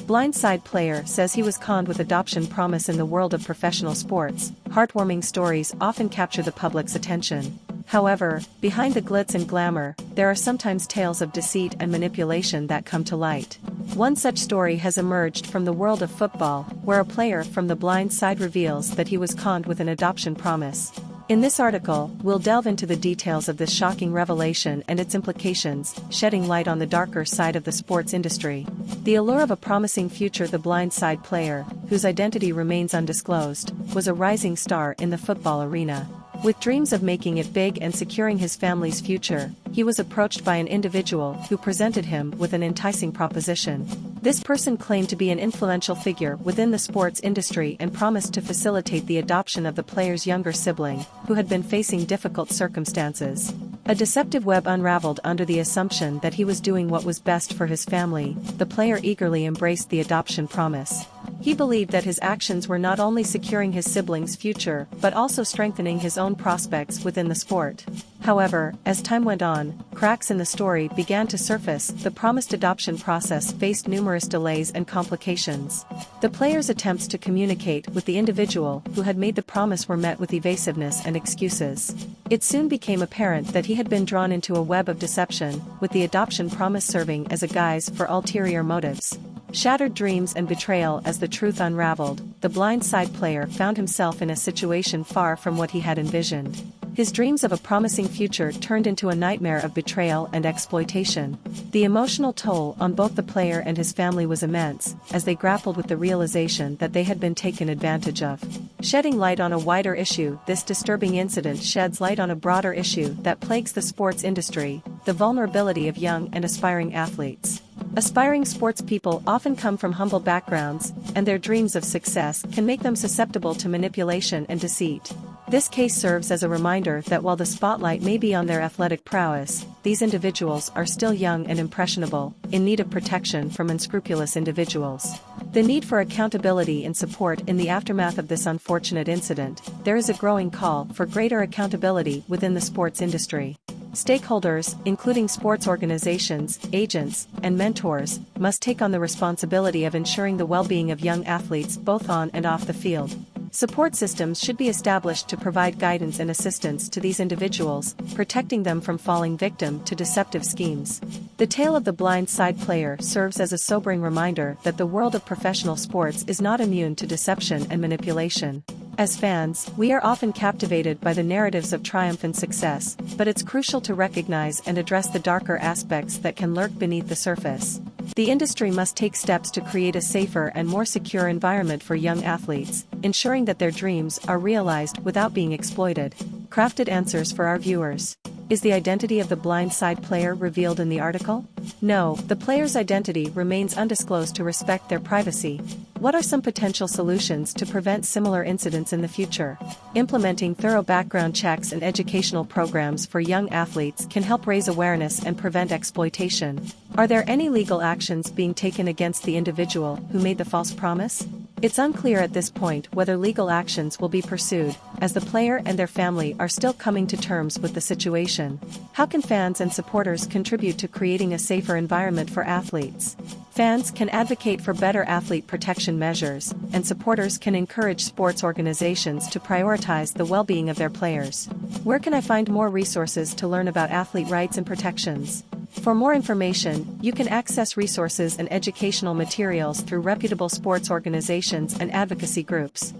Blindside player says he was conned with adoption promise in the world of professional sports. Heartwarming stories often capture the public's attention. However, behind the glitz and glamour, there are sometimes tales of deceit and manipulation that come to light. One such story has emerged from the world of football, where a player from the blind side reveals that he was conned with an adoption promise. In this article, we'll delve into the details of this shocking revelation and its implications, shedding light on the darker side of the sports industry. The allure of a promising future. The blind side player, whose identity remains undisclosed, was a rising star in the football arena. With dreams of making it big and securing his family's future, he was approached by an individual who presented him with an enticing proposition. This person claimed to be an influential figure within the sports industry and promised to facilitate the adoption of the player's younger sibling, who had been facing difficult circumstances. A deceptive web unraveled under the assumption that he was doing what was best for his family. The player eagerly embraced the adoption promise. He believed that his actions were not only securing his sibling's future but also strengthening his own prospects within the sport. However, as time went on, cracks in the story began to surface. The promised adoption process faced numerous delays and complications. The player's attempts to communicate with the individual who had made the promise were met with evasiveness and excuses. It soon became apparent that he had been drawn into a web of deception, with the adoption promise serving as a guise for ulterior motives. Shattered dreams and betrayal. As the truth unraveled, the blind side player found himself in a situation far from what he had envisioned. His dreams of a promising future turned into a nightmare of betrayal and exploitation. The emotional toll on both the player and his family was immense, as they grappled with the realization that they had been taken advantage of. Shedding light on a wider issue. This disturbing incident sheds light on a broader issue that plagues the sports industry: the vulnerability of young and aspiring athletes. Aspiring sports people often come from humble backgrounds, and their dreams of success can make them susceptible to manipulation and deceit. This case serves as a reminder that while the spotlight may be on their athletic prowess, these individuals are still young and impressionable, in need of protection from unscrupulous individuals. The need for accountability and support. In the aftermath of this unfortunate incident, there is a growing call for greater accountability within the sports industry. Stakeholders, including sports organizations, agents, and mentors, must take on the responsibility of ensuring the well-being of young athletes both on and off the field. Support systems should be established to provide guidance and assistance to these individuals, protecting them from falling victim to deceptive schemes. The tale of the blind side player serves as a sobering reminder that the world of professional sports is not immune to deception and manipulation. As fans, we are often captivated by the narratives of triumph and success, but it's crucial to recognize and address the darker aspects that can lurk beneath the surface. The industry must take steps to create a safer and more secure environment for young athletes, ensuring that their dreams are realized without being exploited. Crafted answers for our viewers. Is the identity of the blind side player revealed in the article? No, the player's identity remains undisclosed to respect their privacy. What are some potential solutions to prevent similar incidents in the future? Implementing thorough background checks and educational programs for young athletes can help raise awareness and prevent exploitation. Are there any legal actions being taken against the individual who made the false promise? It's unclear at this point whether legal actions will be pursued, as the player and their family are still coming to terms with the situation. How can fans and supporters contribute to creating a safer environment for athletes? Fans can advocate for better athlete protection measures, and supporters can encourage sports organizations to prioritize the well-being of their players. Where can I find more resources to learn about athlete rights and protections? For more information, you can access resources and educational materials through reputable sports organizations and advocacy groups.